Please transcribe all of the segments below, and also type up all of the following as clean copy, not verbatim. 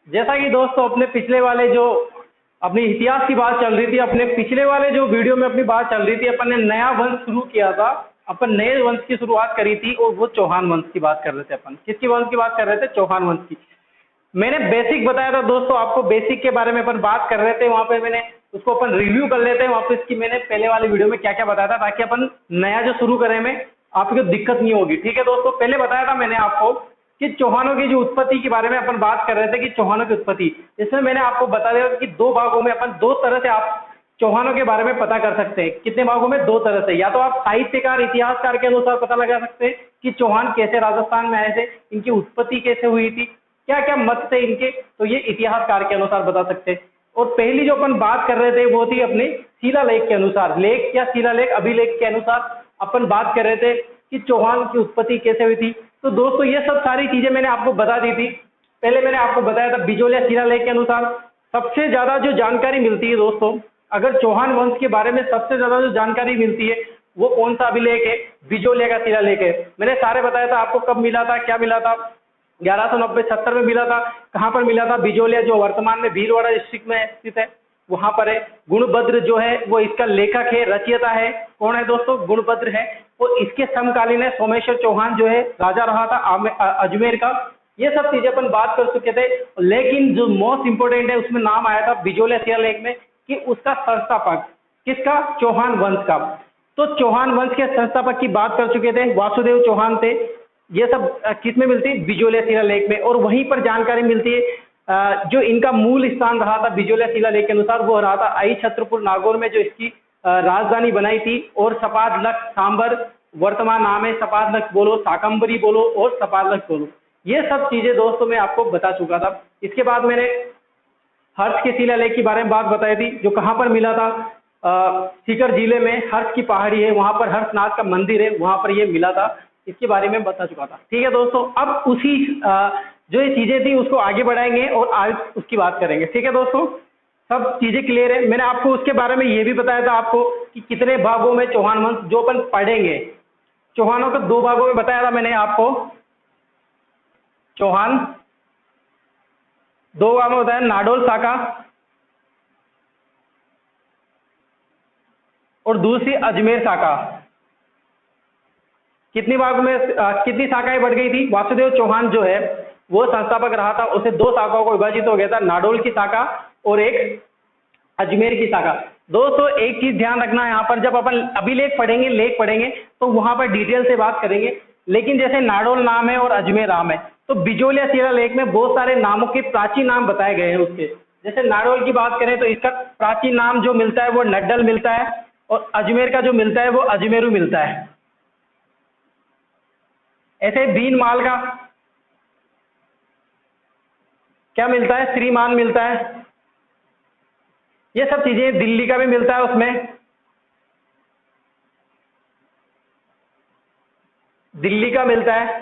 जैसा कि दोस्तों अपने पिछले वाले जो अपनी इतिहास की बात चल रही थी, अपने पिछले वाले जो वीडियो में अपनी बात चल रही थी, अपन ने नया वंश शुरू किया था। अपन नए वंश की शुरुआत करी थी और वो चौहान वंश की बात कर रहे थे। अपन किसकी वंश की बात कर रहे थे? चौहान वंश की। मैंने बेसिक बताया था दोस्तों आपको, बेसिक के बारे में अपन बात कर रहे थे। वहां पे मैंने उसको अपन रिव्यू कर लेते हैं वापस की मैंने पहले वाले वीडियो में क्या क्या बताया था, ताकि अपन नया जो शुरू करें में आपको दिक्कत नहीं होगी। ठीक है दोस्तों, पहले बताया था मैंने आपको कि चौहानों की जो उत्पत्ति के बारे में अपन बात कर रहे थे कि चौहानों की उत्पत्ति, इसमें मैंने आपको बता दिया कि दो भागों में अपन दो तरह से आप चौहानों के बारे में पता कर सकते हैं। कितने भागों में? दो तरह से। या तो आप साहित्यकार इतिहासकार के अनुसार पता लगा सकते हैं कि चौहान कैसे राजस्थान में आए थे, इनकी उत्पत्ति कैसे हुई थी, क्या क्या मत थे इनके, तो ये इतिहासकार के अनुसार बता सकते हैं। और पहली जो अपन बात कर रहे थे वो थी अपने शिलालेख के अनुसार, लेख या शिलालेख अभिलेख के अनुसार अपन बात कर रहे थे कि चौहान की उत्पत्ति कैसे हुई थी। तो दोस्तों ये सब सारी चीजें मैंने आपको बता दी थी। पहले मैंने आपको बताया था बिजोलिया शिलालेख के अनुसार सबसे ज्यादा जो जानकारी मिलती है दोस्तों, अगर चौहान वंश के बारे में सबसे ज्यादा जो जानकारी मिलती है वो कौन सा अभिलेख है? बिजोलिया का शिलालेख है। मैंने सारे बताया था आपको, कब मिला था, क्या मिला था। 1190-70 में मिला था। कहाँ पर मिला था? बिजोलिया, जो वर्तमान में भीलवाड़ा डिस्ट्रिक्ट में स्थित है, वहां पर है। गुणभद्र जो है वो इसका लेखक है, रचयिता है। कौन है दोस्तों? गुणभद्र है। और इसके समकालीन है सोमेश्वर चौहान, जो है राजा रहा था अजमेर का। ये सब चीजें अपन बात कर चुके थे, लेकिन जो मोस्ट इंपोर्टेंट है उसमें नाम आया था बिजोलिया शिलालेख में कि उसका संस्थापक किसका? चौहान वंश का। तो चौहान वंश के संस्थापक की बात कर चुके थे, वासुदेव चौहान थे। ये सब किस में मिलती है? बिजोलिया शिलालेख में। और वहीं पर जानकारी मिलती है जो इनका मूल स्थान रहा था बिजोलिया शिलालेख के अनुसार, वो रहा था आई छत्रपुर नागौर में, जो इसकी राजधानी बनाई थी। और सपादलक सांबर वर्तमान नाम है। सपादलक बोलो, साकंबरी बोलो और सपादलक बोलो। ये सब चीजें दोस्तों मैं आपको बता चुका था। इसके बाद मैंने हर्ष के शिलालेख के बारे में बात बताई थी, जो कहाँ पर मिला था? सीकर जिले में हर्ष की पहाड़ी है, वहां पर हर्षनाथ का मंदिर है, वहां पर ये मिला था। इसके बारे में बता चुका था। ठीक है दोस्तों, अब उसी जो ये चीजें थी उसको आगे बढ़ाएंगे और आज उसकी बात करेंगे। ठीक है दोस्तों, सब चीजें क्लियर है। मैंने आपको उसके बारे में ये भी बताया था आपको कि कितने भागों में चौहान वंश जो अपन पढ़ेंगे। चौहानों को दो भागों में बताया था मैंने आपको। चौहान दो भागों में बताया, नाडोल शाखा और दूसरी अजमेर शाखा। कितनी भाग में कितनी शाखाएं बढ़ गई थी? वासुदेव चौहान जो है वो संस्थापक रहा था, उसे दो शाखाओं को विभाजित हो गया था, नाडोल की शाखा और एक अजमेर की शाखा। दोस्तों एक चीज ध्यान रखना है यहाँ पर, जब अपन अभिलेख पढ़ेंगे, लेख पढ़ेंगे, तो वहां पर डिटेल से बात करेंगे। लेकिन जैसे नाडोल नाम है और अजमेर नाम है, तो बिजोलिया शिलालेख में बहुत सारे नामों के प्राचीन नाम बताए गए हैं उसके। जैसे नाडोल की बात करें तो इसका प्राचीन नाम जो मिलता है वो नड्डल मिलता है, और अजमेर का जो मिलता है वो अजमेरू मिलता है। ऐसे बीन माल का क्या मिलता है? श्रीमान मिलता है। ये सब चीजें, दिल्ली का भी मिलता है उसमें, दिल्ली का मिलता है।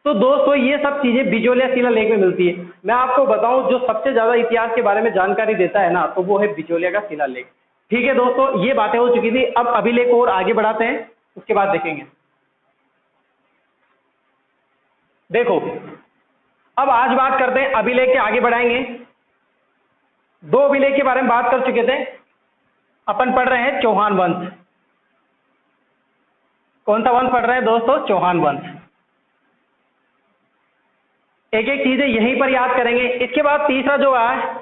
तो दोस्तों ये सब चीजें बिजोलिया शिलालेख में मिलती है। मैं आपको बताऊं जो सबसे ज्यादा इतिहास के बारे में जानकारी देता है ना, तो वो है बिजोलिया का शिलालेख। ठीक है दोस्तों, ये बातें हो चुकी थी। अब अभिलेख और आगे बढ़ाते हैं, उसके बाद देखेंगे। देखो, अब आज बात करते हैं, अभिलेख के आगे बढ़ाएंगे। दो अभिलेख के बारे में बात कर चुके थे। अपन पढ़ रहे हैं चौहान वंश। कौन सा वंश पढ़ रहे हैं दोस्तों? चौहान वंश। एक एक चीजें यहीं पर याद करेंगे। इसके बाद तीसरा जो है,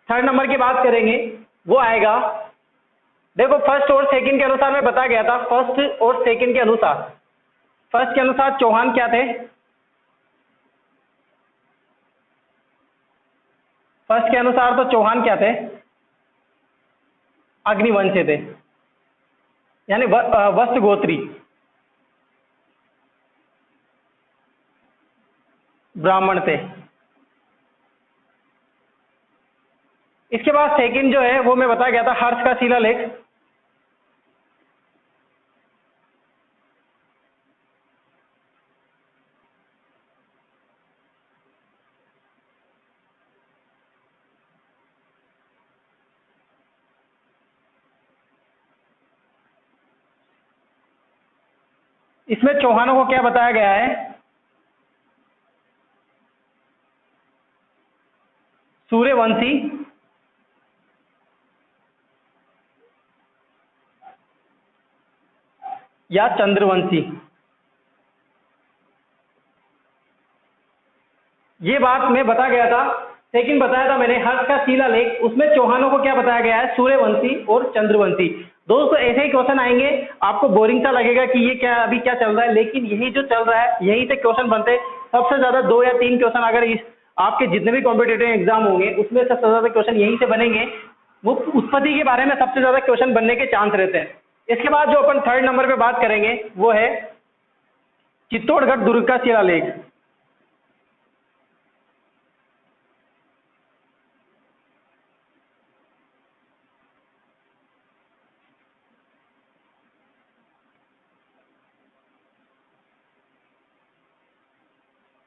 थर्ड नंबर की बात करेंगे, वो आएगा। देखो फर्स्ट और सेकंड के अनुसार मैं बता गया था, फर्स्ट और सेकंड के अनुसार। फर्स्ट के अनुसार चौहान क्या थे? फर्स्ट के अनुसार तो चौहान क्या थे? अग्निवंशी थे, यानी वत्स गोत्री, ब्राह्मण थे। इसके बाद सेकंड जो है वो मैं बता गया था, हर्ष का शिलालेख। इसमें चौहानों को क्या बताया गया है? सूर्यवंशी या चंद्रवंशी। ये बात मैं बता गया था, सेकंड बताया था मैंने हर्ष का शिलालेख, उसमें चौहानों को क्या बताया गया है, सूर्यवंशी और चंद्रवंशी। दोस्तों ऐसे ही क्वेश्चन आएंगे, आपको बोरिंग सा लगेगा कि ये क्या अभी क्या चल रहा है, लेकिन यही जो चल रहा है यही से क्वेश्चन बनते हैं। सबसे ज्यादा 2 या 3 क्वेश्चन अगर इस आपके जितने भी कॉम्पिटेटिव एग्जाम होंगे उसमें सबसे ज्यादा क्वेश्चन यहीं से बनेंगे। वो उत्पत्ति के बारे में सबसे ज्यादा क्वेश्चन बनने के चांस रहते हैं। इसके बाद जो अपन 3rd नंबर पे बात करेंगे वो है चित्तौड़गढ़ दुर्ग का शिलालेख।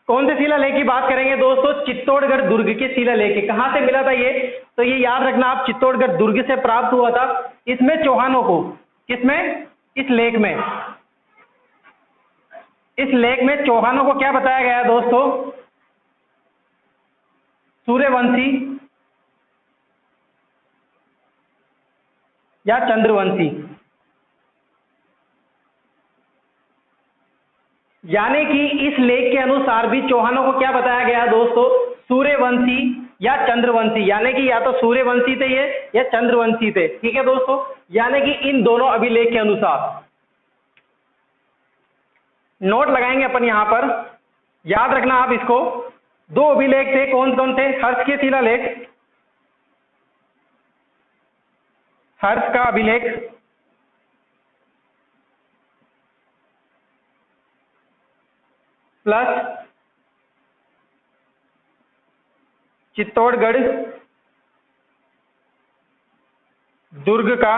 कौन से शिलालेख की बात करेंगे दोस्तों, चित्तौड़गढ़ दुर्ग के शिलालेख। कहां से मिला था ये, तो ये याद रखना आप, चित्तौड़गढ़ दुर्ग से प्राप्त हुआ था। इसमें चौहानों को, किसमें, इस लेख में, इस लेख में चौहानों को क्या बताया गया है दोस्तों, सूर्यवंशी या चंद्रवंशी। यानी कि इस लेख के अनुसार भी चौहानों को क्या बताया गया दोस्तों, सूर्यवंशी या चंद्रवंशी। यानी कि या तो सूर्यवंशी थे ये या चंद्रवंशी थे। ठीक है दोस्तों, यानी कि इन दोनों अभिलेख के अनुसार नोट लगाएंगे अपन यहां पर, याद रखना आप इसको। 2 अभिलेख थे, कौन कौन थे, हर्ष के शिलालेख, हर्ष का अभिलेख प्लस चित्तौड़गढ़ दुर्ग का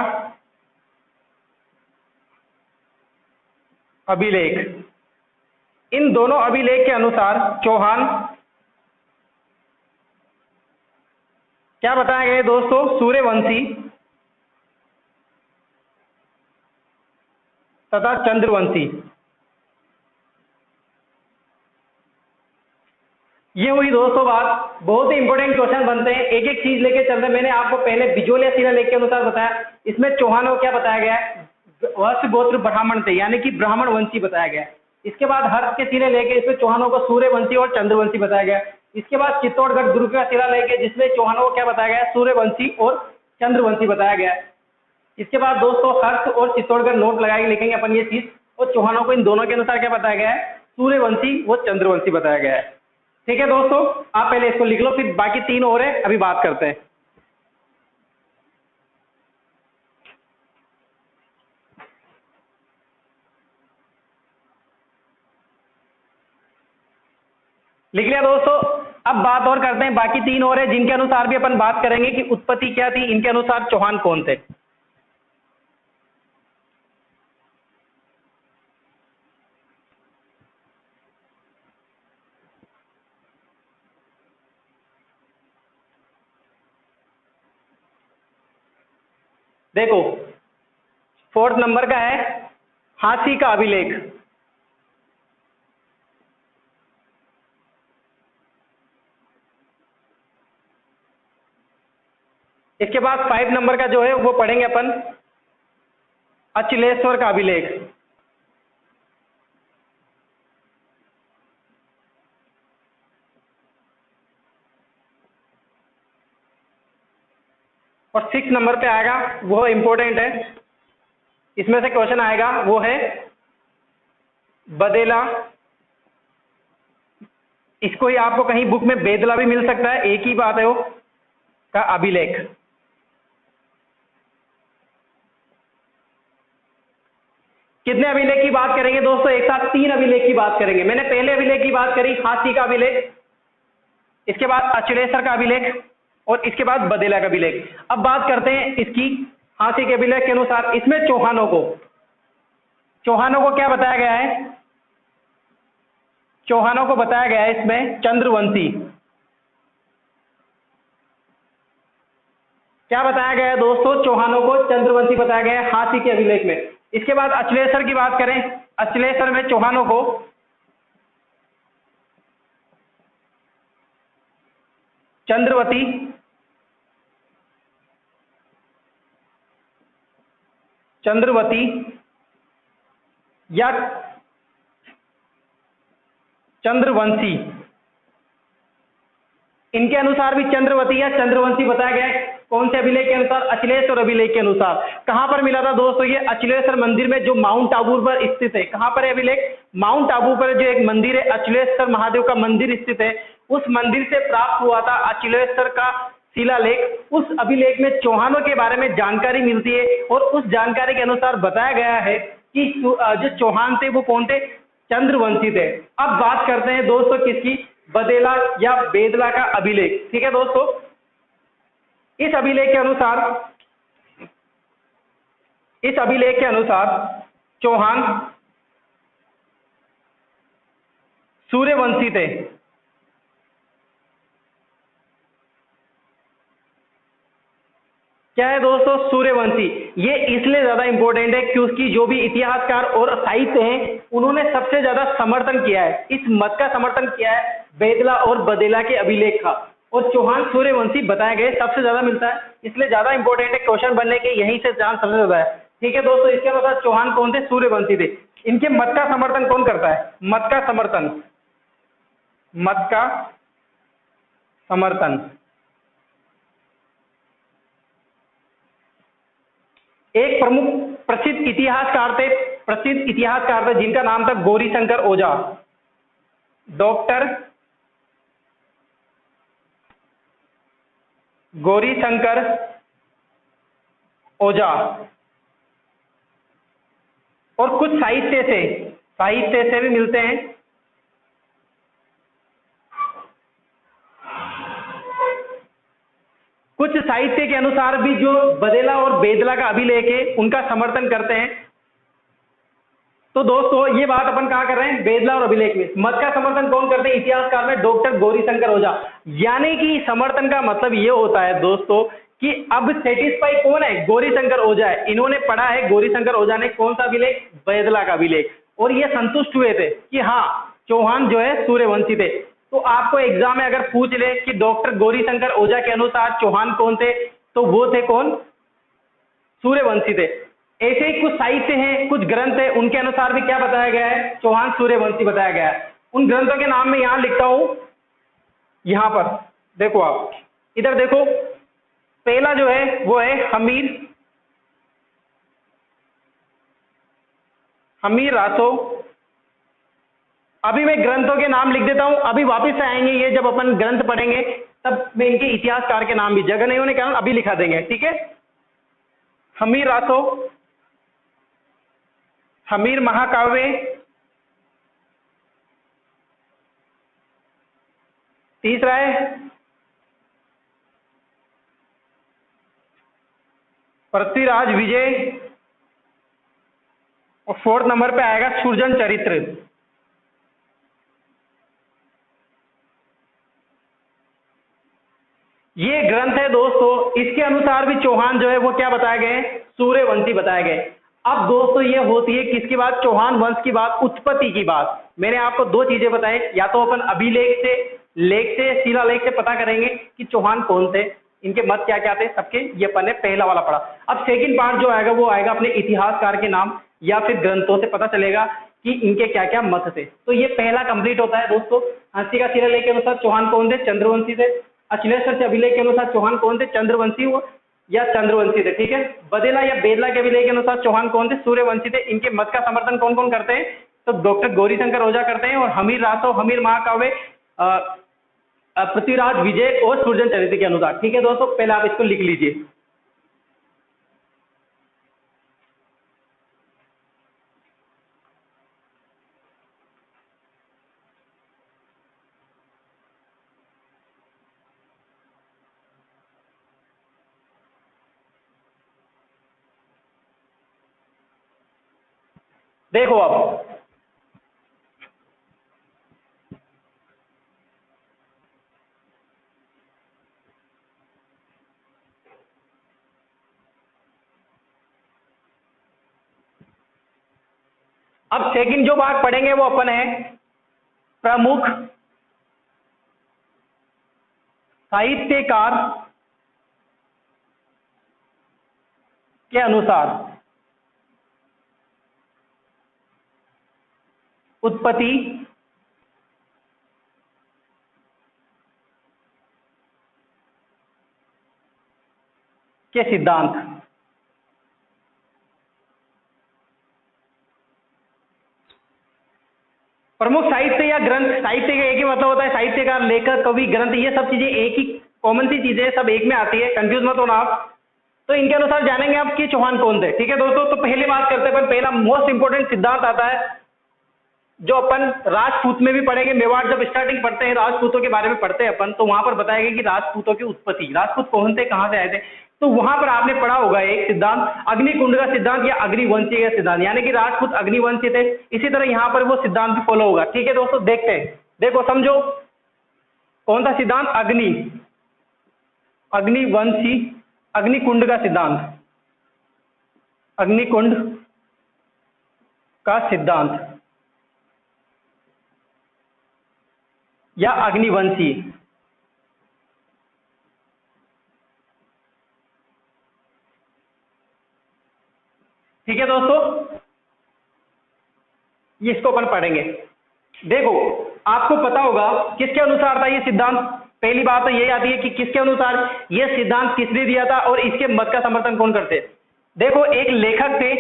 अभिलेख। इन दोनों अभिलेख के अनुसार चौहान क्या बताया गया दोस्तों, सूर्यवंशी तथा चंद्रवंशी। ये हुई दोस्तों बात। बहुत ही इंपॉर्टेंट क्वेश्चन बनते हैं, एक एक चीज लेके चलते हैं। मैंने आपको पहले बिजोल या शिलालेख के अनुसार बताया, इसमें चौहानों को क्या बताया गया है, वत्स गोत्र ब्राह्मण थे, यानी कि ब्राह्मण वंशी बताया गया है। इसके बाद हर्ष के शिलालेख है, इसमें चौहानों को सूर्यवंशी और चंद्रवंशी बताया गया। इसके बाद चित्तौड़गढ़ दुर्ग का शिलालेख है, जिसमें चौहानों को क्या बताया गया है, सूर्यवंशी और चंद्रवंशी बताया गया है। इसके बाद दोस्तों हर्ष और चित्तौड़गढ़ नोट लगाएंगे, लिखेंगे अपन ये चीज, और चौहानों को इन दोनों के अनुसार क्या बताया गया है, सूर्यवंशी व चंद्रवंशी बताया गया है। ठीक है दोस्तों, आप पहले इसको लिख लो, फिर बाकी 3 और है, अभी बात करते हैं। लिख लिया दोस्तों। अब बात और करते हैं, बाकी 3 और है जिनके अनुसार भी अपन बात करेंगे कि उत्पत्ति क्या थी, इनके अनुसार चौहान कौन थे। देखो 4th नंबर का है हाथी का अभिलेख। इसके बाद 5 नंबर का जो है वो पढ़ेंगे अपन, अचलेश्वर का अभिलेख। और 6 नंबर पे आएगा, वो इंपॉर्टेंट है, इसमें से क्वेश्चन आएगा, वो है बदेला। इसको ही आपको कहीं बुक में बेदला भी मिल सकता है, एक ही बात है, वो का अभिलेख। कितने अभिलेख की बात करेंगे दोस्तों, एक साथ 3 अभिलेख की बात करेंगे। मैंने पहले अभिलेख की बात करी, हाथी का अभिलेख, इसके बाद अचलेश्वर का अभिलेख, और इसके बाद बदेला का अभिलेख। अब बात करते हैं इसकी हाथी के अभिलेख के अनुसार। इसमें चौहानों को क्या बताया गया है, चौहानों को बताया गया है इसमें चंद्रवंशी। क्या बताया गया है दोस्तों, चौहानों को चंद्रवंशी बताया गया है हाथी के अभिलेख में। इसके बाद अचलेश्वर की बात करें, अचलेश्वर में चौहानों को चंद्रवती, चंद्रवती या चंद्रवंशी, इनके अनुसार भी चंद्रवती या चंद्रवंशी बताया गया है। कौन से अभिलेख के अनुसार? अचलेश्वर अभिलेख के अनुसार। कहां पर मिला था दोस्तों? ये अचलेश्वर मंदिर में, जो माउंट आबू पर स्थित है। कहां पर है अभिलेख? माउंट आबू पर जो एक मंदिर है, अचलेश्वर महादेव का मंदिर स्थित है, उस मंदिर से प्राप्त हुआ था अचलेश्वर का शिलालेख। उस अभिलेख में चौहानों के बारे में जानकारी मिलती है और उस जानकारी के अनुसार बताया गया है कि जो चौहान थे वो कौन थे? चंद्रवंशी थे। अब बात करते हैं दोस्तों किसकी? बदेला या बेदला का अभिलेख। ठीक है दोस्तों, इस अभिलेख के अनुसार चौहान सूर्यवंशी थे। क्या है दोस्तों? सूर्यवंशी। ये इसलिए ज्यादा इंपॉर्टेंट है क्योंकि जो भी इतिहासकार और साहित्य हैं उन्होंने सबसे ज्यादा समर्थन किया है, इस मत का समर्थन किया है बेदला और बदेला के अभिलेख का, और चौहान सूर्यवंशी बताए गए सबसे ज्यादा मिलता है, इसलिए ज्यादा इंपॉर्टेंट है। क्वेश्चन बनने के यहीं से चांस सबसे ज्यादा है। ठीक है दोस्तों, इसके अनुसार चौहान कौन थे? सूर्यवंशी थे। इनके मत का समर्थन कौन करता है? मत का समर्थन एक प्रसिद्ध इतिहासकार थे जिनका नाम था गौरीशंकर ओझा। डॉक्टर गौरीशंकर ओझा। और कुछ साहित्य से भी मिलते हैं। कुछ साहित्य के अनुसार भी जो बदेला और बेदला का अभिलेख है उनका समर्थन करते हैं। तो दोस्तों ये बात अपन कहां कर रहे हैं? बेदला और अभिलेख में। मत का समर्थन कौन करते हैं? इतिहासकार में डॉक्टर गौरीशंकर ओझा। यानी कि समर्थन का मतलब ये होता है दोस्तों कि अब सेटिस्फाई कौन है? गौरीशंकर ओझा है। इन्होंने पढ़ा है, गौरीशंकर ओझा ने, कौन सा अभिलेख? बेदला का अभिलेख, और ये संतुष्ट हुए थे कि हाँ चौहान जो है सूर्यवंशी थे। तो आपको एग्जाम में अगर पूछ ले कि डॉक्टर गौरीशंकर ओझा के अनुसार चौहान कौन थे, तो वो थे कौन? सूर्यवंशी थे। ऐसे ही कुछ साहित्य हैं, कुछ ग्रंथ है, उनके अनुसार भी क्या बताया गया है? चौहान सूर्यवंशी बताया गया है। उन ग्रंथों के नाम मैं यहां लिखता हूं, यहां पर देखो, आप इधर देखो। पहला जो है वो है हमीर रासो। अभी मैं ग्रंथों के नाम लिख देता हूं, अभी वापस से आएंगे ये, जब अपन ग्रंथ पढ़ेंगे तब मैं इनके इतिहासकार के नाम भी, जगह नहीं होने के कारण अभी लिखा देंगे। ठीक है, हमीर रासो, हमीर महाकाव्य, तीसरा है पृथ्वीराज विजय, और फोर्थ नंबर पे आएगा सुरजन चरित्र। ये ग्रंथ है दोस्तों, इसके अनुसार भी चौहान जो है वो क्या बताए गए? सूर्यवंशी बताए गए। अब दोस्तों ये होती है किसकी बात? चौहान वंश की बात, उत्पत्ति की बात। मैंने आपको दो चीजें बताई, या तो अपन अभिलेख से, शिलालेख से पता करेंगे कि चौहान कौन थे, इनके मत क्या क्या थे सबके, ये अपन ने पहला वाला पढ़ा। अब सेकंड पार्ट जो आएगा वो आएगा अपने इतिहासकार के नाम या फिर ग्रंथों से पता चलेगा कि इनके क्या क्या मत थे। तो ये पहला कंप्लीट होता है दोस्तों। हंसी का शिलालेख के अनुसार चौहान कौन थे? चंद्रवंशी थे। अचलेश्वर से अभिलेख के अनुसार चौहान कौन थे? चंद्रवंशी या चंद्रवंशी थे। ठीक है, बदेला या बेदला के अभिलेख के अनुसार चौहान कौन थे? सूर्यवंशी थे। इनके मत का समर्थन कौन कौन करते हैं? तो डॉक्टर गौरीशंकर ओझा करते हैं, और हमीर रासो, हमीर महाकाव्य, पृथ्वीराज विजय और सुरजन चरित्र के अनुसार। ठीक है दोस्तों, पहले आप इसको लिख लीजिए। देखो अब सेकंड जो बात पढ़ेंगे वो अपन है प्रमुख साहित्यकार के अनुसार उत्पत्ति के सिद्धांत। प्रमुख साहित्य या ग्रंथ, साहित्य का एक ही मतलब होता है, साहित्यकार, लेखक, कवि, ग्रंथ, ये सब चीजें एक ही कॉमन सी चीजें, सब एक में आती है, कंफ्यूज मत होना आप। तो इनके अनुसार जानेंगे आप कि चौहान कौन थे। ठीक है दोस्तों, तो पहली बात करते हैं, पहला मोस्ट इंपोर्टेंट सिद्धांत आता है जो अपन राजपूत में भी पढ़ेंगे। मेवाड़ जब स्टार्टिंग पढ़ते हैं, राजपूतों के बारे में पढ़ते हैं अपन, तो वहां पर बताया गया कि राजपूतों की उत्पत्ति, राजपूत कौन थे, कहां से आए थे। तो वहां पर आपने पढ़ा होगा एक सिद्धांत, अग्निकुंड का सिद्धांत या अग्निवंशीय का सिद्धांत, यानी कि राजपूत अग्निवंशी थे। इसी तरह यहां पर वो सिद्धांत भी फॉलो होगा। ठीक है दोस्तों, देखते हैं, देखो समझो कौन सा सिद्धांत, अग्निवंशी, अग्निकुंड का सिद्धांत, अग्निकुंड का सिद्धांत या अग्निवंशी। ठीक है दोस्तों, ये इसको अपन पढ़ेंगे। देखो आपको पता होगा किसके अनुसार था ये सिद्धांत। पहली बात तो यही आती है कि किसके अनुसार ये सिद्धांत किसने दिया था और इसके मत का समर्थन कौन करते। देखो एक लेखक थे,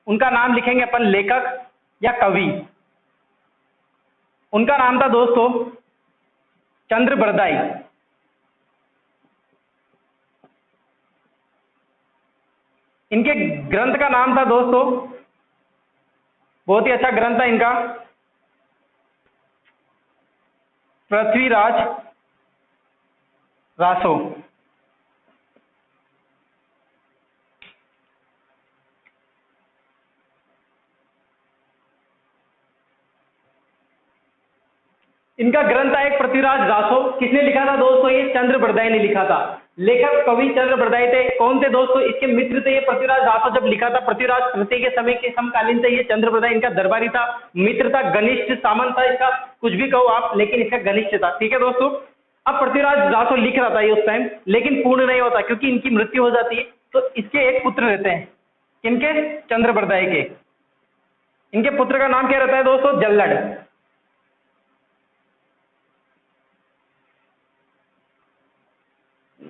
उनका नाम लिखेंगे अपन, लेखक या कवि। उनका नाम था दोस्तों चंद्र बरदाई। इनके ग्रंथ का नाम था दोस्तों, बहुत ही अच्छा ग्रंथ था इनका, पृथ्वीराज रासो। इनका ग्रंथ था एक पृथ्वीराज रासो। किसने लिखा था दोस्तों, ये चंद्र बरदाई ने लिखा था। लेखक कवि चंद्र बरदाई थे। कौन थे दोस्तों, इसके मित्र थे ये पृथ्वीराज रासो। जब लिखा था पृथ्वीराज तृतीय के समय के समकालीन थे ये चंद्र बरदाई, इनका दरबारी था, मित्र था, घनिष्ठ सामंत था, इसका कुछ भी कहो आप, लेकिन इसका घनिष्ठ था। ठीक है दोस्तों, अब पृथ्वीराज रासो लिख रहा था ये उस टाइम, लेकिन पूर्ण नहीं होता क्योंकि इनकी मृत्यु हो जाती है। तो इसके एक पुत्र रहते हैं, इनके चंद्र बरदाई के। इनके पुत्र का नाम क्या रहता है दोस्तों, जल्लड़।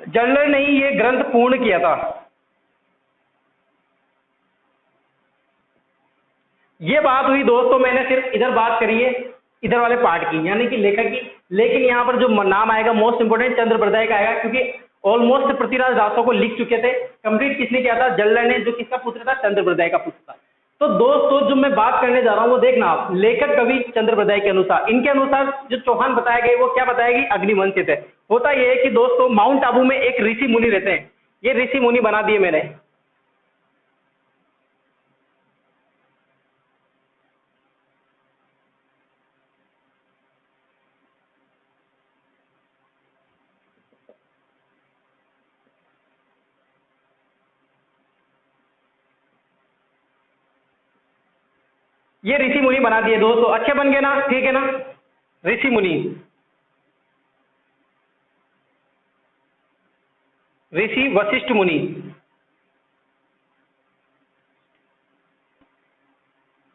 जल्लड़ ने ही ये ग्रंथ पूर्ण किया था। ये बात हुई दोस्तों, मैंने सिर्फ इधर बात करी है, इधर वाले पार्ट की, यानी कि लेखक की। लेकिन यहाँ पर जो नाम आएगा मोस्ट इंपोर्टेंट चंद्र बरदाई का आएगा, क्योंकि ऑलमोस्ट पृथ्वीराज रासो को लिख चुके थे। कंप्लीट किसने किया था, जल्लड़ ने, जो किसका पुत्र था, चंद्र बरदाई का पुत्र था। तो दोस्तों जो मैं बात करने जा रहा हूं वो देखना आप, लेखक कवि चंद्र बरदाई के अनुसार, इनके अनुसार जो चौहान बताए गए वो क्या बताएगी, अग्निवंशी थे। होता यह है कि दोस्तों माउंट आबू में एक ऋषि मुनि रहते हैं, ये ऋषि मुनि बना दिए मैंने। ये ऋषि मुनि बना दिए दोस्तों, अच्छे बन गए ना, ठीक है ना। ऋषि मुनि, ऋषि वशिष्ठ मुनि,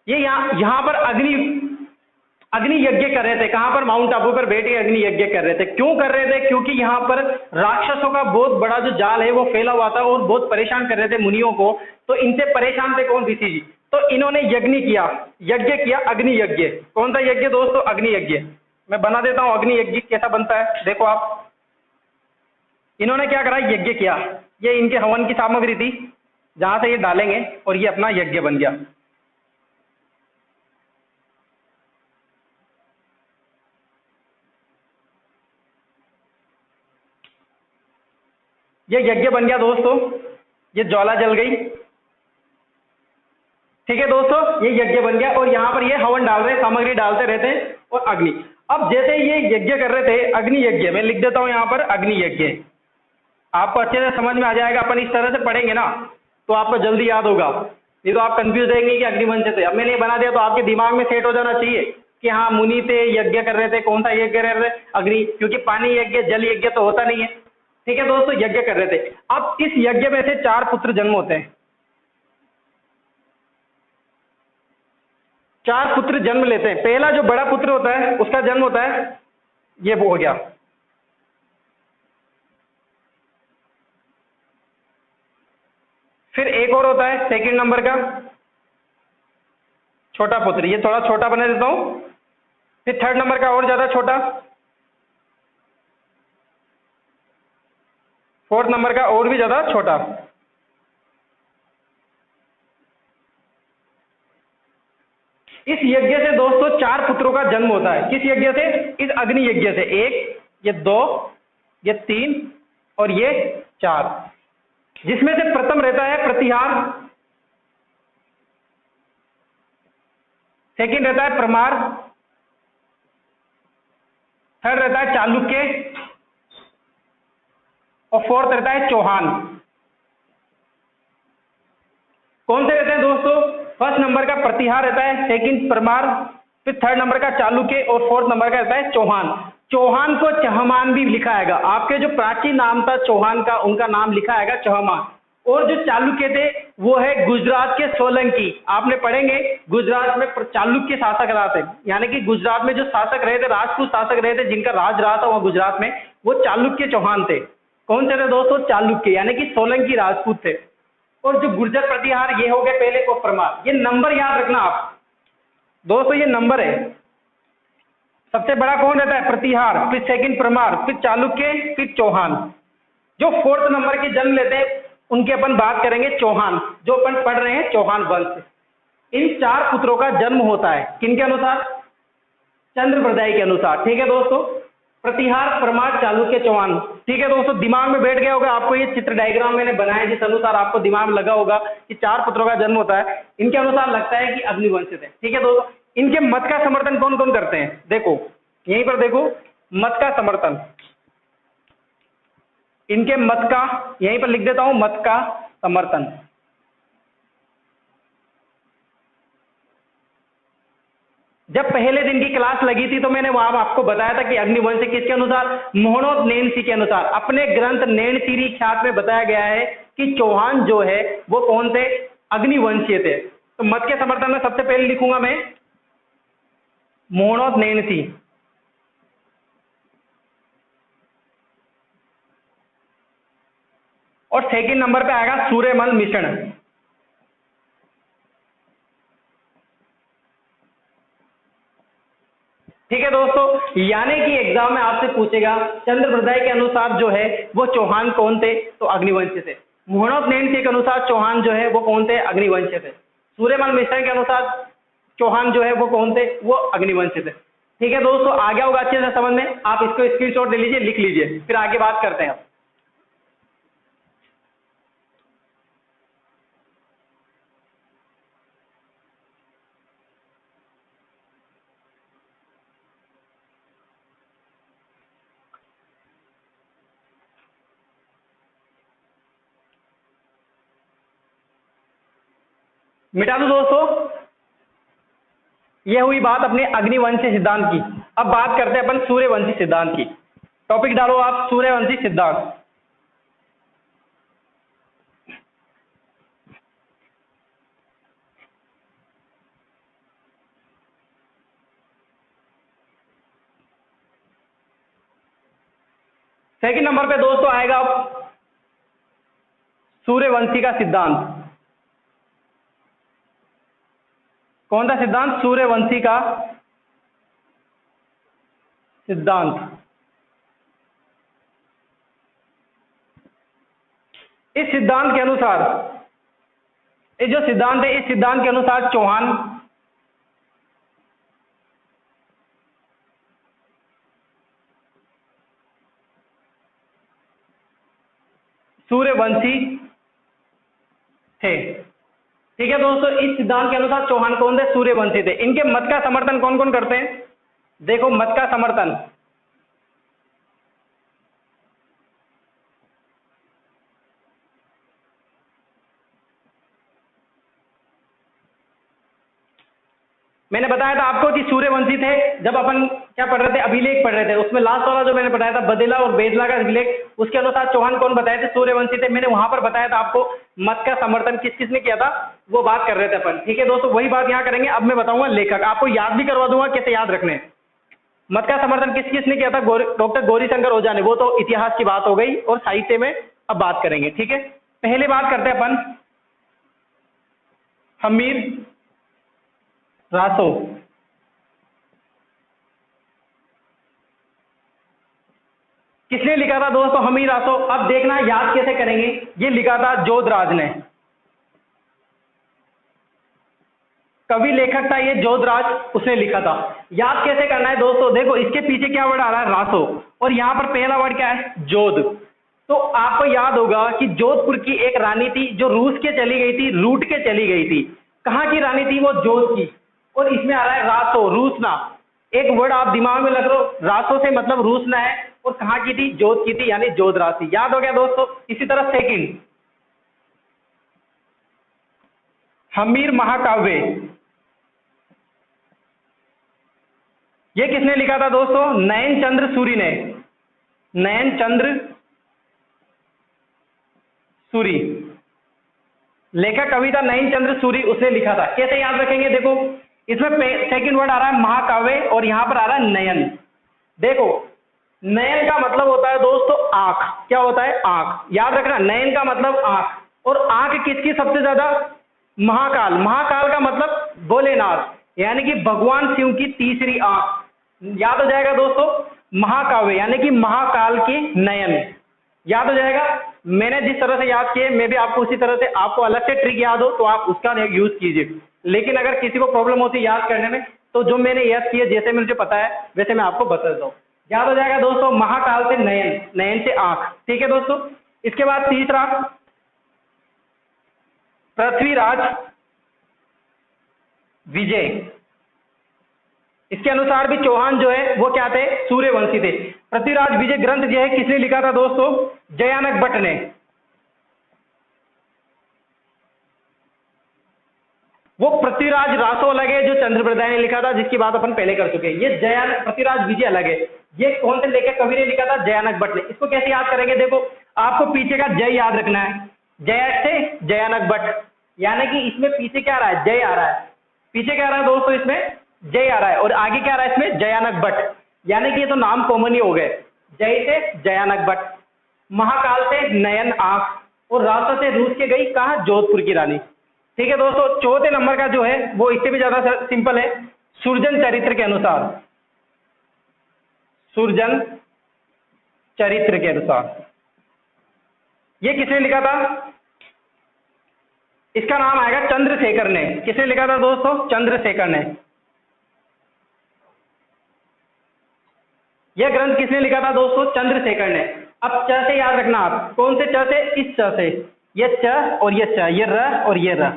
ये यहाँ पर अग्नि यज्ञ कर रहे थे। कहां पर, माउंट आबू पर बैठ के अग्नि यज्ञ कर रहे थे। क्यों कर रहे थे, क्योंकि यहाँ पर राक्षसों का बहुत बड़ा जो जाल है वो फैला हुआ था और बहुत परेशान कर रहे थे मुनियों को। तो इनसे परेशान थे कौन, ऋषि जी। तो इन्होंने यज्ञ किया अग्नि यज्ञ। कौन सा यज्ञ दोस्तों, अग्नि यज्ञ। मैं बना देता हूं अग्नि यज्ञ कैसा बनता है, देखो आप। इन्होंने क्या करा, यज्ञ किया। ये इनके हवन की सामग्री थी, जहां से ये डालेंगे और ये अपना यज्ञ बन गया। ये यज्ञ बन गया दोस्तों, ये ज्वाला जल गई। ठीक है दोस्तों, ये यज्ञ बन गया और यहाँ पर ये हवन डाल रहे, सामग्री डालते रहते हैं और अग्नि। अब जैसे ये यज्ञ कर रहे थे, अग्नि यज्ञ, मैं लिख देता हूं यहाँ पर अग्नि यज्ञ, आपको अच्छे से समझ में आ जाएगा। अपन इस तरह से पढ़ेंगे ना तो आपको जल्दी याद होगा, नहीं तो आप कंफ्यूज रहेंगे कि अग्निवंश थे। अब मैंने ये बना दिया तो आपके दिमाग में सेट हो जाना चाहिए। कि हाँ मुनि थे, यज्ञ कर रहे थे। कौन सा यज्ञ कर रहे थे? अग्नि, क्योंकि पानी यज्ञ जल यज्ञ तो होता नहीं है। ठीक है दोस्तों, यज्ञ कर रहे थे। अब इस यज्ञ में से 4 पुत्र जन्म होते हैं। 4 पुत्र जन्म लेते हैं। पहला जो बड़ा पुत्र होता है उसका जन्म होता है, ये वो हो गया। फिर एक और होता है सेकंड नंबर का छोटा पुत्र, ये थोड़ा छोटा बना देता हूं। फिर थर्ड नंबर का और ज्यादा छोटा, फोर्थ नंबर का और भी ज्यादा छोटा। इस यज्ञ से दोस्तों 4 पुत्रों का जन्म होता है। किस यज्ञ से? इस अग्नि यज्ञ से। 1, ये 2, ये 3 और ये 4, जिसमें से प्रथम रहता है प्रतिहार, सेकंड रहता है प्रमार, थर्ड रहता है चालुक्य और फोर्थ रहता है चौहान। कौन से रहते हैं दोस्तों? फर्स्ट नंबर का प्रतिहार रहता है, सेकंड प्रमार, फिर थर्ड नंबर का चालुक्य और फोर्थ नंबर का रहता है चौहान। चौहान को चहमान भी लिखा आएगा। आपके जो प्राचीन नाम था चौहान का, उनका नाम लिखा आएगा चहमान। और जो चालुक्य थे वो है गुजरात के सोलंकी। आपने पढ़ेंगे गुजरात में चालुक्य शासक रहा थे, यानी कि गुजरात में जो शासक रहे थे, राजपूत शासक रहे थे, जिनका राज रहा था वह गुजरात में, वो चालुक्य चौहान थे। कौन से थे दोस्तों? चालुक्य, यानी कि सोलंकी राजपूत थे। और जो गुर्जर प्रतिहार, ये हो गए पहले को प्रमार। ये नंबर याद रखना आप दोस्तों, ये नंबर है। सबसे बड़ा कौन रहता है? प्रतिहार, फिर सेकंड प्रमार, फिर चालुक्य, फिर चौहान। जो फोर्थ नंबर के जन्म लेते हैं उनकी अपन बात करेंगे चौहान, जो अपन पढ़ रहे हैं चौहान वंश। इन 4 पुत्रों का जन्म होता है किनके अनुसार? चंद्रप्रदाय के अनुसार। ठीक है दोस्तों, प्रतिहार, प्रमार, चालुक्य, चौहान। ठीक है दोस्तों, दिमाग में बैठ गया होगा आपको। ये चित्र डायग्राम मैंने बनाया जिस अनुसार आपको दिमाग में लगा होगा कि 4 पुत्रों का जन्म होता है, इनके अनुसार लगता है कि अग्निवंश थे। ठीक है दोस्तों, इनके मत का समर्थन कौन कौन करते हैं? देखो यहीं पर देखो, मत का समर्थन, इनके मत का, यहीं पर लिख देता हूं, मत का समर्थन। जब पहले दिन की क्लास लगी थी तो मैंने वहां आपको बताया था कि अग्निवंश किसके अनुसार? मोहनोद नैनसी के अनुसार। अपने ग्रंथ नैनसीरी ख्यात में बताया गया है कि चौहान जो है वो कौन थे? अग्निवंशीय थे। तो मत के समर्थन में सबसे पहले लिखूंगा मैं मोहनोद नैनसी, और सेकंड नंबर पे आएगा सूर्यमल मिश्रण। ठीक है दोस्तों, यानी कि एग्जाम में आपसे पूछेगा चंद्रप्रदाय के अनुसार जो है वो चौहान कौन थे? तो अग्निवंश थे। मोहनोद नैनसी के अनुसार चौहान जो है वो कौन थे? अग्निवंश थे। सूर्यमल मिश्रण के अनुसार चौहान जो है वो कौन थे? वो अग्निवंश थे। ठीक है दोस्तों, आ गया होगा अच्छे से समझ में। आप इसको स्क्रीनशॉट ले लीजिए, लिख लीजिए, फिर आगे बात करते हैं। मिटा दो दोस्तों, यह हुई बात अपने अग्निवंशी सिद्धांत की। अब बात करते हैं अपन सूर्यवंशी सिद्धांत की। टॉपिक डालो आप, सूर्यवंशी सिद्धांत। सेकंड नंबर पे दोस्तों आएगा सूर्यवंशी का सिद्धांत। कौन सा सिद्धांत? सूर्यवंशी का सिद्धांत। इस सिद्धांत के अनुसार, ये जो सिद्धांत है, इस सिद्धांत के अनुसार चौहान, सूर्यवंशी थे। ठीक है दोस्तों, इस सिद्धांत के अनुसार चौहान कौन थे? सूर्यवंशी थे। इनके मत का समर्थन कौन कौन करते हैं? देखो मत का समर्थन, मैंने बताया था आपको कि सूर्यवंशी थे, जब अपन क्या पढ़ रहे थे, अभिलेख पढ़ रहे थे, उसमें लास्ट वाला जो मैंने बताया था बदेला और बेदला का अभिलेख, उसके अनुसार चौहान कौन बताए थे, सूर्यवंशी थे। मैंने वहां पर बताया था आपको मत का समर्थन किस किस ने किया था, वो बात कर रहे थे अपन। ठीक है दोस्तों, वही बात यहाँ करेंगे। अब मैं बताऊंगा लेखक, आपको याद भी करवा दूंगा कैसे याद रखने हैं। मत का समर्थन किस किस ने किया था, डॉक्टर गौरीशंकर ओझा ने, वो तो इतिहास की बात हो गई और साहित्य में अब बात करेंगे। ठीक है, पहले बात करते हैं अपन हमीर रासो। किसने लिखा था दोस्तों हमीर रासो? अब देखना याद कैसे करेंगे, ये लिखा था जोधराज ने, कवि लेखक था ये जोधराज, उसने लिखा था। याद कैसे करना है दोस्तों, देखो इसके पीछे क्या वर्ड आ रहा है, रासो, और यहां पर पहला वर्ड क्या है, जोध। तो आपको याद होगा कि जोधपुर की एक रानी थी जो रूस के चली गई थी, रूट के चली गई थी। कहाँ की रानी थी वो, जोध की। और इसमें आ रहा है रासो, रूसना। एक वर्ड आप दिमाग में लग लो, रासो से मतलब रूसना है, और कहाँ की थी, जोध की थी, यानी जोध राशि। याद हो गया दोस्तों। इसी तरह सेकंड, हमीर महाकाव्य, ये किसने लिखा था दोस्तों, नयन चंद्र सूरी ने, नयन चंद्र सूरी, लेखक कवि था नयन चंद्र सूरी, उसने लिखा था। कैसे याद रखेंगे, देखो इसमें सेकंड वर्ड आ रहा है महाकाव्य और यहां पर आ रहा है नयन। देखो नयन का मतलब होता है दोस्तों आंख, क्या होता है, आंख। याद रखना, नयन का मतलब आंख, और आंख किसकी सबसे ज्यादा, महाकाल। महाकाल का मतलब भोलेनाथ, यानी कि भगवान शिव की तीसरी आंख। याद हो जाएगा दोस्तों, महाकाव्य यानी कि महाकाल की नयन, याद हो जाएगा। मैंने जिस तरह से याद किए, मैं भी आपको उसी तरह से, आपको अलग से ट्रिक याद हो तो आप उसका यूज कीजिए। लेकिन अगर किसी को प्रॉब्लम होती है याद करने में, तो जो मैंने याद किया जैसे मुझे पता है वैसे मैं आपको बता देता हूँ। याद हो जाएगा दोस्तों, महाकाल से नयन, नयन से आंख। ठीक है दोस्तों, इसके बाद तीसरा, पृथ्वीराज विजय। इसके अनुसार भी चौहान जो है वो क्या थे, सूर्यवंशी थे। पृथ्वीराज विजय ग्रंथ जो है किसने लिखा था दोस्तों, जयानक भट्ट ने। वो पृथ्वीराज रासो अलग है जो चंद्रप्रदाय ने लिखा था, जिसकी बात अपन पहले कर चुके हैं। ये जयानक, पृथ्वीराज विजय अलग है। ये कौन से लेखक कवि ने लिखा था, जयानक भट्ट ने। इसको कैसे याद करेंगे, देखो आपको पीछे का जय याद रखना है, जय से जयानक भट्ट, यानी कि इसमें पीछे क्या आ रहा है, जय आ रहा है। पीछे क्या आ रहा है दोस्तों, इसमें जय आ रहा है, और आगे क्या आ रहा है इसमें, जयानक भट्ट, यानी कि ये तो नाम कॉमन ही हो गए। जय से जयानक भट्ट, महाकाल से नयन आंख, और रासो से रूस के गई कहा, जोधपुर की रानी। ठीक है दोस्तों, चौथे नंबर का जो है वो इससे भी ज्यादा सिंपल है, सुरजन चरित्र के अनुसार, सुरजन चरित्र के अनुसार। ये किसने लिखा था, इसका नाम आएगा चंद्रशेखर ने। किसने लिखा था दोस्तों, चंद्रशेखर ने। यह ग्रंथ किसने लिखा था दोस्तों, चंद्रशेखर ने। अब च से याद रखना आप, कौन से च से, इस च से, ये च और ये च, ये र और ये र,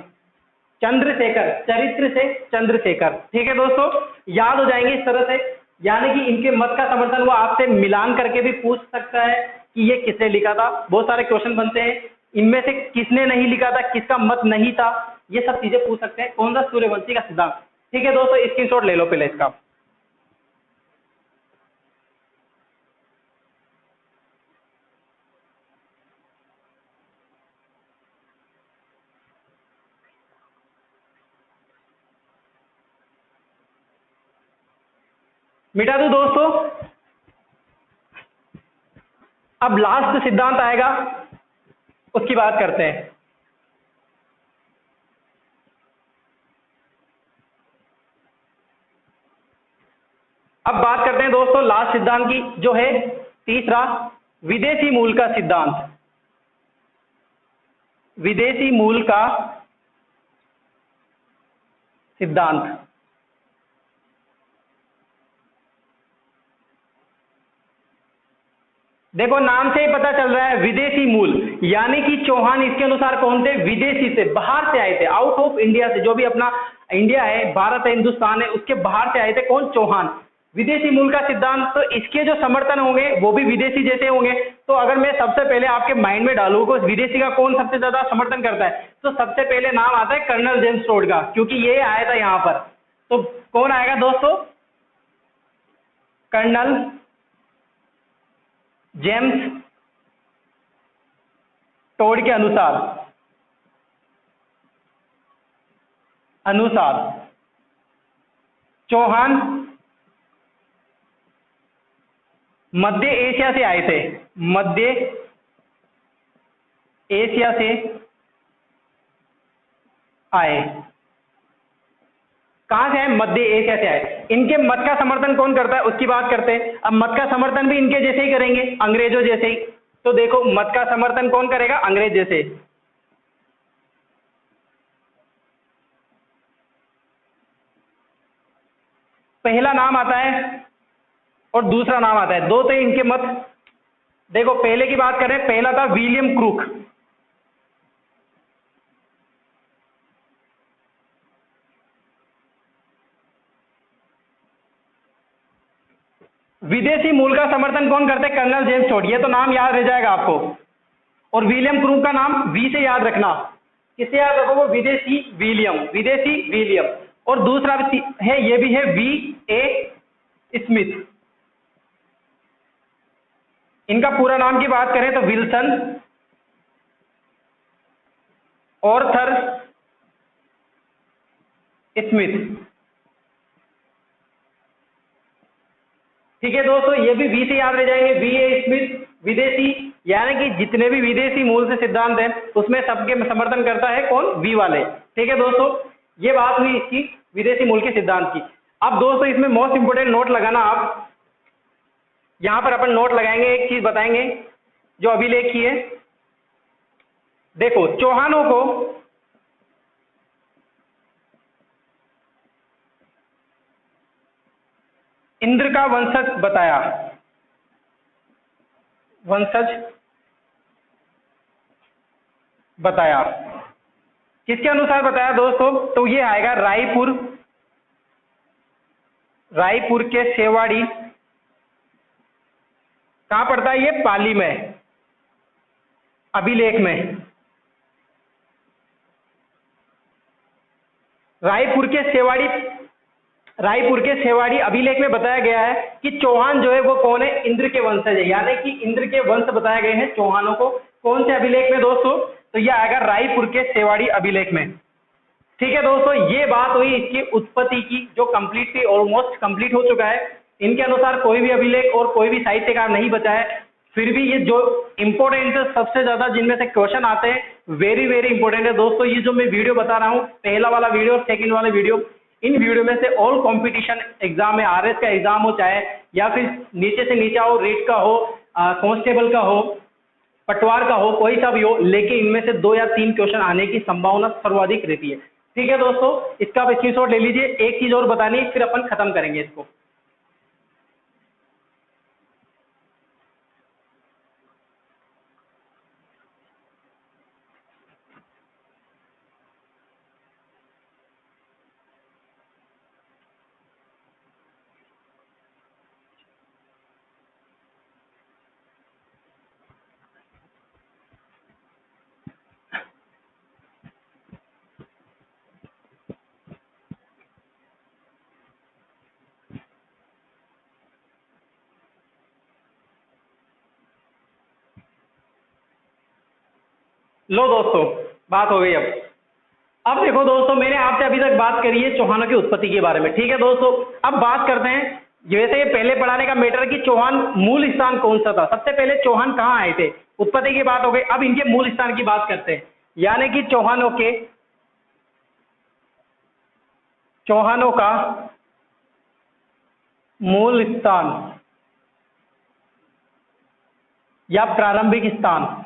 चंद्रशेखर, चरित्र से चंद्रशेखर। ठीक है दोस्तों, याद हो जाएंगे इस तरह से। यानी कि इनके मत का समर्थन वो आपसे मिलान करके भी पूछ सकता है कि ये किसने लिखा था। बहुत सारे क्वेश्चन बनते हैं, इनमें से किसने नहीं लिखा था, किसका मत नहीं था, ये सब चीजें पूछ सकते हैं। कौन सा, सूर्यवंशी का सिद्धांत। ठीक है दोस्तों, स्क्रीनशॉट ले लो पहले इसका। मिटा दूं दोस्तों। अब लास्ट सिद्धांत आएगा, उसकी बात करते हैं। अब बात करते हैं दोस्तों लास्ट सिद्धांत की, जो है तीसरा, विदेशी मूल का सिद्धांत। विदेशी मूल का सिद्धांत। देखो नाम से ही पता चल रहा है, विदेशी मूल, यानी कि चौहान इसके अनुसार कौन थे, विदेशी से, बाहर से आए थे, आउट ऑफ इंडिया से। जो भी अपना इंडिया है, भारत है, हिंदुस्तान है, उसके बाहर से आए थे कौन, चौहान। विदेशी मूल का सिद्धांत, तो इसके जो समर्थन होंगे वो भी विदेशी जैसे होंगे। तो अगर मैं सबसे पहले आपके माइंड में डालूं कि विदेशी का कौन सबसे ज्यादा समर्थन करता है, तो सबसे पहले नाम आता है कर्नल जेम्स टोड का, क्योंकि ये आया था यहाँ पर। तो कौन आएगा दोस्तों? कर्नल जेम्स टोड के अनुसार चौहान मध्य एशिया से आए थे। मध्य एशिया से आए। कहां से आए? मध्य एशिया से आए। इनके मत का समर्थन कौन करता है उसकी बात करते हैं। अब मत का समर्थन भी इनके जैसे ही करेंगे, अंग्रेजों जैसे ही। तो देखो मत का समर्थन कौन करेगा? अंग्रेज जैसे। पहला नाम आता है और दूसरा नाम आता है, दो तो इनके मत। देखो पहले की बात करें, पहला था विलियम क्रूक। विदेशी मूल का समर्थन कौन करते हैं? Colonel James Tod. ये तो नाम याद रह जाएगा आपको। और विलियम क्रूक का नाम वी से याद रखना। किससे याद रखोगे? विदेशी विलियम, विदेशी विलियम। और दूसरा भी है, ये भी है वी ए स्मिथ। इनका पूरा नाम की बात करें तो विल्सन ऑर्थर स्मिथ। ठीक है दोस्तों, ये भी वी से याद रह जाएंगे, वी ए स्मिथ। विदेशी, यानी कि जितने भी विदेशी मूल से सिद्धांत हैं उसमें सबके समर्थन करता है कौन? वी वाले। ठीक है दोस्तों, ये बात हुई इसकी विदेशी मूल के सिद्धांत की। अब दोस्तों इसमें मोस्ट इंपोर्टेंट नोट लगाना आप। यहां पर अपन नोट लगाएंगे, एक चीज बताएंगे जो अभिलेख की है। देखो चौहानों को इंद्र का वंशज बताया। वंशज बताया किसके अनुसार बताया दोस्तों? तो ये आएगा रायपुर के सेवाड़ी। कहां पड़ता है ये? पाली में, अभिलेख में। रायपुर के सेवाड़ी अभिलेख में बताया गया है कि चौहान जो है वो कौन है? इंद्र के वंशज है, यानी कि इंद्र के वंश बताए गए हैं चौहानों को। कौन से अभिलेख में दोस्तों? तो यह आएगा रायपुर के सेवाड़ी अभिलेख में। ठीक है दोस्तों, ये बात हुई इसकी उत्पत्ति की, जो कंप्लीटली ऑलमोस्ट कंप्लीट हो चुका है। इनके अनुसार कोई भी अभिलेख और कोई भी साहित्यकार नहीं बचा है। फिर भी ये जो इंपॉर्टेंट सबसे ज्यादा जिनमें से क्वेश्चन आते हैं, वेरी वेरी इंपॉर्टेंट है दोस्तों। ये जो मैं वीडियो बता रहा हूँ, पहला वाला वीडियो, सेकंड वाला वीडियो, इन वीडियो में से ऑल कंपटीशन एग्जाम में, आरएस का एग्जाम हो चाहे, या फिर नीचे से नीचा हो, रेट का हो, कांस्टेबल का हो, पटवार का हो, कोई सा भी हो, लेकिन इनमें से 2 या 3 क्वेश्चन आने की संभावना सर्वाधिक रहती है। ठीक है दोस्तों, इसका आप स्क्रीनशॉट ले लीजिए। एक चीज और बतानी, फिर अपन खत्म करेंगे इसको। लो दोस्तों, बात हो गई। अब देखो दोस्तों, मैंने आपसे अभी तक बात करी है चौहानों की उत्पत्ति के बारे में। ठीक है दोस्तों, अब बात करते हैं, जैसे ये पहले पढ़ाने का मैटर है कि चौहान मूल स्थान कौन सा था। सबसे पहले चौहान कहाँ आए थे? उत्पत्ति की बात हो गई, अब इनके मूल स्थान की बात करते हैं। यानी कि चौहानों का मूल स्थान या प्रारंभिक स्थान।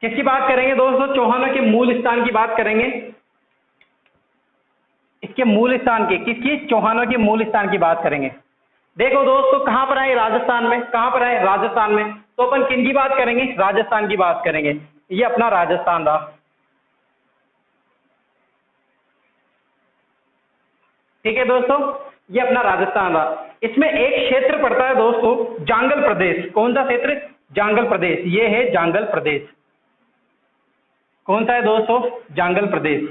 किसकी बात करेंगे दोस्तों? चौहानों के मूल स्थान की बात करेंगे। इसके मूल स्थान की, किसकी? चौहानों के मूल स्थान की बात करेंगे। देखो दोस्तों, कहां पर आए? राजस्थान में। कहां पर आए? राजस्थान में। तो अपन किन की बात करेंगे? राजस्थान की बात करेंगे। ये अपना राजस्थान रहा। ठीक है दोस्तों, ये अपना राजस्थान रहा। इसमें एक क्षेत्र पड़ता है दोस्तों, जांगल प्रदेश। कौन सा क्षेत्र? जांगल प्रदेश, ये है जांगल प्रदेश। कौन सा है दोस्तों? जांगल प्रदेश।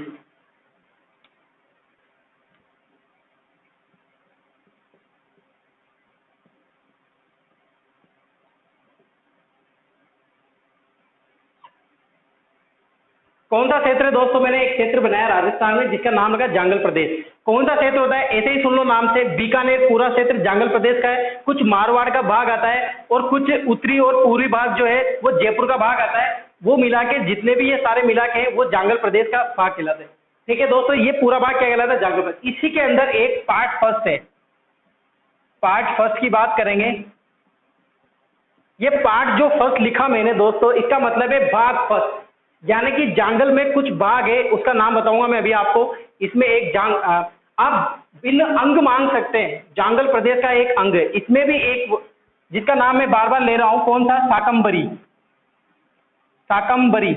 कौन सा क्षेत्र है दोस्तों? मैंने एक क्षेत्र बनाया राजस्थान में जिसका नाम लगा जांगल प्रदेश। कौन सा क्षेत्र होता है? ऐसे ही सुन लो नाम से, बीकानेर पूरा क्षेत्र जांगल प्रदेश का है। कुछ मारवाड़ का भाग आता है और कुछ उत्तरी और पूर्वी भाग जो है वो जयपुर का भाग आता है। वो मिला के जितने भी ये सारे मिला के हैं वो जांगल प्रदेश का भाग कहलाते हैं। ठीक है दोस्तों, ये पूरा भाग क्या कहलाता है? जांगल प्रदेश। इसी के अंदर एक पार्ट फर्स्ट है। पार्ट फर्स्ट की बात करेंगे। ये पार्ट जो फर्स्ट लिखा मैंने दोस्तों, इसका मतलब है भाग फर्स्ट, यानी कि जांगल में कुछ भाग है, उसका नाम बताऊंगा मैं अभी आपको। इसमें एक आप भिन्न अंग मांग सकते हैं, जांगल प्रदेश का एक अंग है। इसमें भी एक जिसका नाम मैं बार बार ले रहा हूं, कौन सा? शाकंभरी, शाकंभरी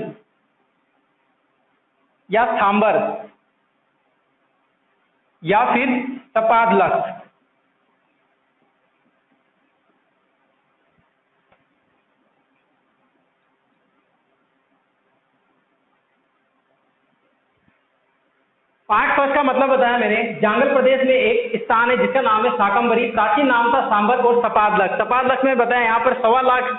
या सांबर या फिर सपादलक। पार्ट फर्स्ट का मतलब बताया मैंने। जांगल प्रदेश में एक स्थान है जिसका नाम है शाकंभरी, प्राचीन नाम था सांबर और सपादलक। सपादलक में बताया यहाँ पर 1.25 लाख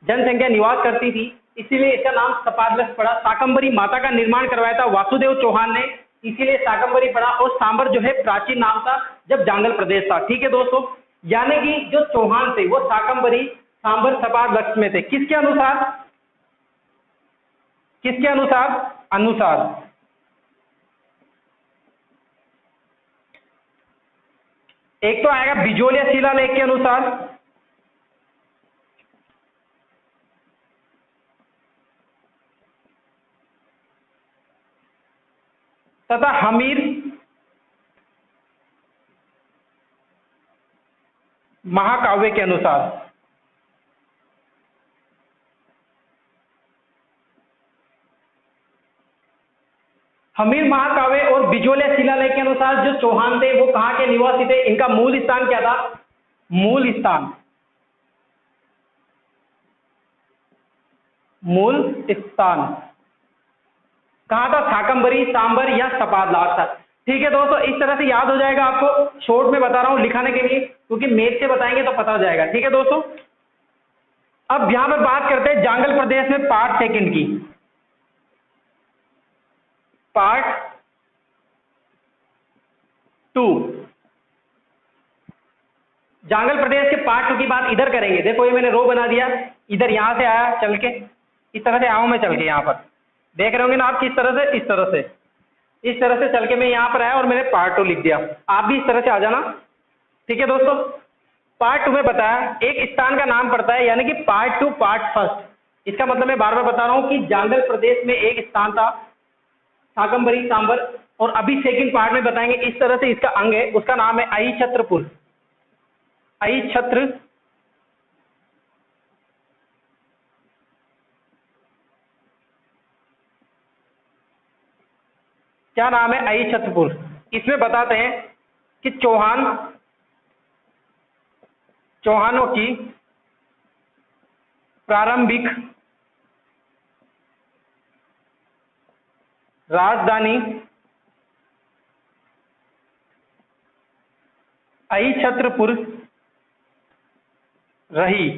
जनसंख्या निवास करती थी, इसीलिए इसका नाम सपादलक पड़ा। शाकंभरी माता का निर्माण करवाया था वासुदेव चौहान ने, इसीलिए शाकंभरी पड़ा। और सांबर जो है प्राचीन नाम था जब जांगल प्रदेश था। ठीक है दोस्तों, यानी कि जो चौहान थे वो शाकंभरी, सांबर, सपादलक में थे। किसके अनुसार? किसके अनुसार एक तो आएगा बिजोलिया शिलालेख के अनुसार, तथा हमीर महाकाव्य के अनुसार। हमीर महाकाव्य और बिजोलिया शिलालेख के अनुसार जो चौहान थे वो कहाँ के निवासी थे? इनका मूल स्थान क्या था? मूल स्थान कहाँ था? शाकंभरी, सांबर या सपादलक था। ठीक है दोस्तों, इस तरह से याद हो जाएगा आपको। शॉर्ट में बता रहा हूं लिखाने के लिए, क्योंकि मैथ से बताएंगे तो पता हो जाएगा। ठीक है दोस्तों, अब यहां पर बात करते हैं जांगल प्रदेश में पार्ट सेकंड की। पार्ट 2, जांगल प्रदेश के पार्ट 2 की बात इधर करेंगे। देखो ये मैंने रो बना दिया, इधर यहां से आया चल के, इस तरह से आऊं मैं चल के, यहां पर देख रहे होंगे ना आप किस तरह से, इस तरह से चल के मैं यहां पर आया और मैंने पार्ट 2 लिख दिया। आप भी इस तरह से आ जाना। ठीक है दोस्तों, पार्ट 2 में बताया एक स्थान का नाम पड़ता है, यानी कि पार्ट 2 पार्ट फर्स्ट। इसका मतलब मैं बार बार बता रहा हूं कि जांगल प्रदेश में एक स्थान था शाकंभरी, सांबर, और अभी सेकंड पार्ट में बताएंगे इस तरह से इसका अंग है, उसका नाम है अहिछत्रपुर। अहिछत्र क्या नाम है? अहिछत्रपुर। इसमें बताते हैं कि चौहानों की प्रारंभिक राजधानी अहिछत्रपुर रही।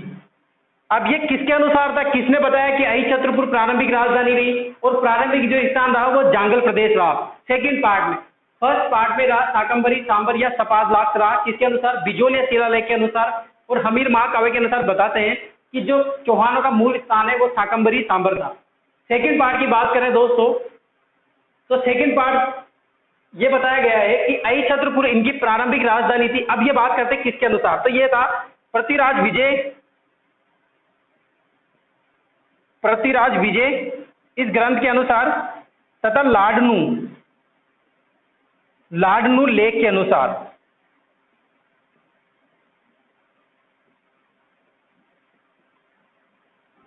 अब ये किसके अनुसार था? किसने बताया कि अहिछत्रपुर प्रारंभिक राजधानी रही? और प्रारंभिक जो स्थान रहा वो जांगल प्रदेश रहा सेकंड पार्ट में। फर्स्ट पार्ट में रहा शाकंभरी, सांबर या सपादलक रहा। किसके अनुसार? बिजोलिया शिलालेख के अनुसार और हमीर महाकाव्य के अनुसार बताते हैं कि जो चौहानों का मूल स्थान है वो शाकंभरी, सांबर था। सेकंड पार्ट की बात करें दोस्तों, तो सेकंड पार्ट ये बताया गया है कि अहिछत्रपुर इनकी प्रारंभिक राजधानी थी। अब ये बात करते हैं किसके अनुसार, तो ये था पृथ्वीराज विजय इस ग्रंथ के अनुसार तथा लाडनू लेख के अनुसार।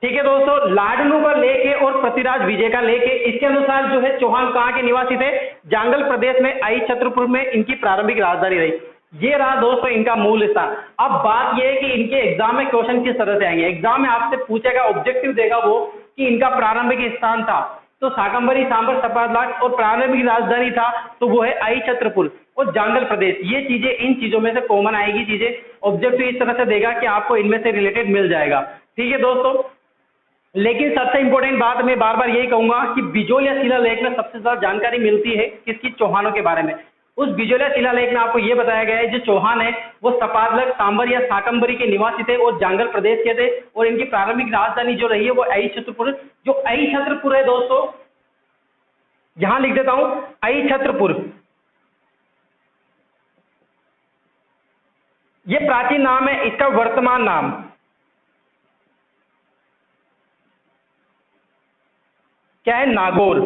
ठीक है दोस्तों, लाडनू का लेख है और पृथ्वीराज विजय का लेख है। इसके अनुसार जो है चौहान कहाँ के निवासी थे? जांगल प्रदेश में अहिछत्रपुर में इनकी प्रारंभिक राजधानी रही। ये रहा दोस्तों इनका मूल स्थान। अब बात ये है कि इनके एग्जाम में क्वेश्चन किस तरह से आएंगे। एग्जाम में आपसे पूछेगा, ऑब्जेक्टिव देगा वो कि इनका प्रारंभिक स्थान था तो शाकंभरी, सांबर, सपादलाट, और प्रारंभिक राजधानी था तो वो है आई छत्रपुर और जांगल प्रदेश। ये चीजें, इन चीजों में से कॉमन आएगी चीजें। ऑब्जेक्टिव इस तरह से देगा कि आपको इनमें से रिलेटेड मिल जाएगा। ठीक है दोस्तों, लेकिन सबसे इंपॉर्टेंट बात मैं बार बार यही कहूंगा कि बिजोलिया शिलालेख में सबसे ज्यादा जानकारी मिलती है किसकी, चौहानों के बारे में। उस बिजोलिया शिलालेख में आपको यह बताया गया है जो चौहान है वो सपादलक, सांबर या शाकंभरी के निवासी थे और जांगल प्रदेश के थे, और इनकी प्रारंभिक राजधानी जो रही है वो आई छत्रपुर। जो आई छत्रपुर है दोस्तों, यहां लिख देता हूं आई छत्रपुर, ये प्राचीन नाम है, इसका वर्तमान नाम क्या है, नागौर।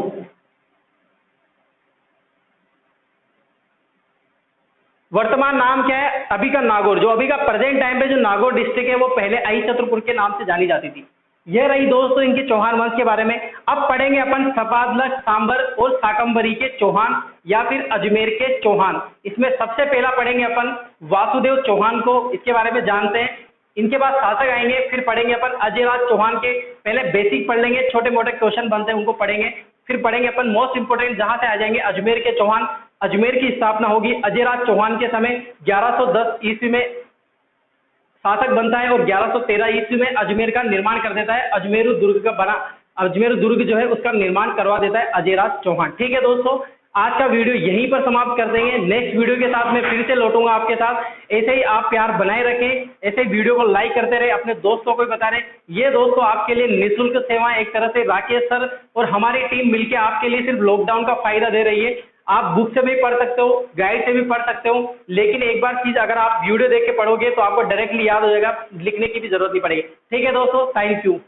वर्तमान नाम क्या है अभी का, नागौर। जो अभी का प्रेजेंट टाइम पे जो नागौर डिस्ट्रिक्ट है वो पहले आई छत्रपुर के नाम से जानी जाती थी। यह रही दोस्तों इनके चौहान वंश के बारे में। अब पढ़ेंगे अपन सपादलक, सांबर और शाकंभरी के चौहान या फिर अजमेर के चौहान। इसमें सबसे पहला पढ़ेंगे अपन वासुदेव चौहान को, इसके बारे में जानते हैं। इनके बाद शासक आएंगे, फिर पढ़ेंगे अपन अजयराज चौहान के, पहले बेसिक पढ़ लेंगे, छोटे मोटे क्वेश्चन बनते हैं उनको पढ़ेंगे। फिर पढ़ेंगे अपन मोस्ट इंपोर्टेंट, जहां से आ जाएंगे अजमेर के चौहान। अजमेर की स्थापना होगी अजयराज चौहान के समय, 1110 ईस्वी में शासक बनता है और 1113 ईस्वी में अजमेर का निर्माण कर देता है। अजमेर दुर्ग का बना, अजमेर दुर्ग जो है उसका निर्माण करवा देता है अजयराज चौहान। ठीक है दोस्तों, आज का वीडियो यहीं पर समाप्त कर देंगे। नेक्स्ट वीडियो के साथ मैं फिर से लौटूंगा आपके साथ। ऐसे ही आप प्यार बनाए रखें, ऐसे ही वीडियो को लाइक करते रहे, अपने दोस्तों को भी बता रहे। ये दोस्तों आपके लिए निःशुल्क सेवा, एक तरह से राकेश सर और हमारी टीम मिलकर आपके लिए सिर्फ लॉकडाउन का फायदा दे रही है। आप बुक से भी पढ़ सकते हो, गाइड से भी पढ़ सकते हो, लेकिन एक बार चीज अगर आप वीडियो देख के पढ़ोगे तो आपको डायरेक्टली याद हो जाएगा, लिखने की भी जरूरत नहीं पड़ेगी। ठीक है दोस्तों, थैंक यू।